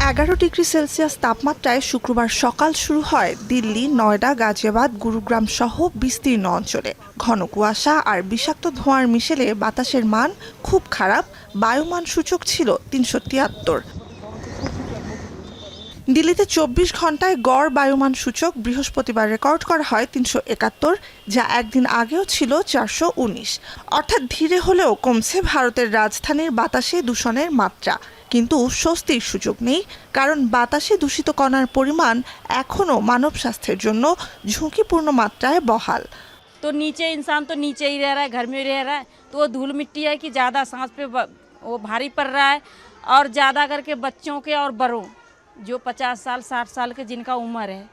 °C তাপমাত্রায় শুক্রবার সকাল শুরু হয় দিল্লি, নয়ডা, গাজিয়াবাদ, গুরুগ্রাম সহ বিস্তীর্ণ অঞ্চলে। ঘন কুয়াশা আর বিষাক্ত ধোঁয়ার মিশেলে বাতাসের মান খুব খারাপ। বায়ুমান সূচক ছিল ৩৭৩। দিল্লিতে ২৪ ঘন্টায় গড় বায়ুমান সূচক বৃহস্পতিবার রেকর্ড করা হয় ৩৭১, যা একদিন আগেও ছিল ৪১৯। অর্থাৎ ধীরে হলেও কমছে ভারতের রাজধানীর বাতাসে দূষণের মাত্রা। কিন্তু স্বস্তির সুযোগ নেই, কারণ বাতাসে দূষিত কণার পরিমাণ এখনও মানব স্বাস্থ্যের জন্য ঝুঁকিপূর্ণ মাত্রায় বহাল। तो नीचे इंसान तो नीचे ही रह रहा है, घर में रह रहा है, तो वो धूल मिट्टी है कि ज़्यादा सांस पे वो भारी पड़ रहा है। और ज़्यादा करके बच्चों के और बड़ों जो 50 साल 60 साल के जिनका उम्र है,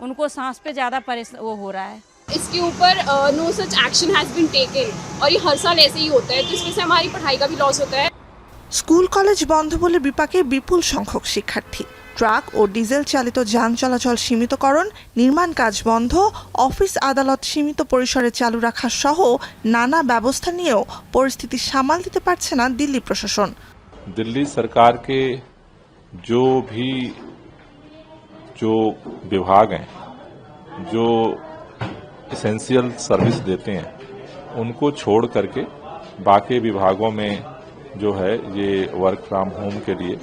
उनको सांस पे ज़्यादा वो हो रहा है। इसके ऊपर no such action has been taken और ये हर साल ऐसे ही होता है, तो इसमें से हमारी पढ़ाई का भी लॉस होता है। স্কুল কলেজ বন্ধ বলে বিপাকে বিপুল সংখ্যক শিক্ষার্থী। ট্রাক ও ডিজেল চালিত যান চলাচল সীমিতকরণ, নির্মাণ কাজ বন্ধ, অফিস আদালত সীমিত পরিসরে চালু রাখা সহ নানা ব্যবস্থা নিয়েও পরিস্থিতি সামাল দিতে পারছে না দিল্লি প্রশাসন। दिल्ली सरकार के जो विभाग हैं, जो एसेंशियल सर्विस देते हैं, उनको छोड़ करके बाकी विभागों में जो है ये वर्क फ्रॉम होम के लिए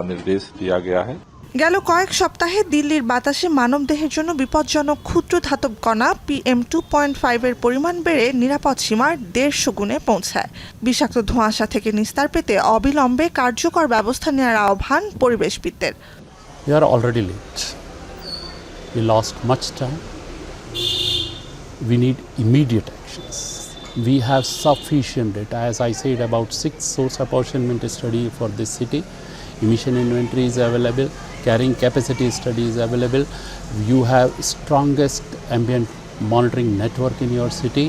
निर्देश दिया गया है। গেল কয়েক সপ্তাহে দিল্লির বাতাসে মানবদেহের জন্য বিপজ্জনক ক্ষুদ্র ধাতব কণা PM2.5 এর পরিমাণ বেড়ে নিরাপদ সীমার 150 গুণে পৌঁছায়। বিষাক্ত ধোঁয়াশা থেকে নিস্তার পেতে অবিলম্বে কার্যকর ব্যবস্থা নেওয়ার আহ্বান পরিবেশবিদদের। We are already late. We lost much time. We need immediate actions. We have sufficient data. As I said, about 6 source apportionment study for this city. Emission inventory is available. Carrying capacity study is available. You have strongest ambient monitoring network in your city.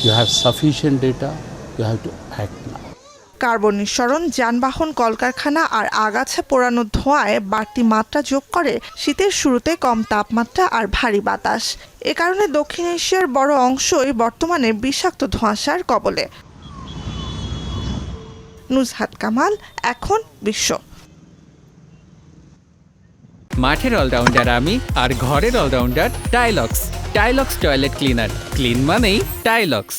You have sufficient data. You have to act now. Carbon নিঃসরণ, যানবাহন, কলকারখানা আর আগাছা পোড়ানোর ধোঁয়ায় বাড়তি মাত্রা যোগ করে শীতের শুরুতে কম তাপমাত্রা আর ভারী বাতাস। এ কারণে দক্ষিণ এশিয়ার বড় অংশই বর্তমানে বিষাক্ত ধোঁয়াশার কবলে। নুজহাত কামাল, এখন বিশ্ব। মাঠের অলরাউন্ডার আমি, আর ঘরের allrounder Tilex. Tilex toilet cleaner, clean মানেই টাইলক্স।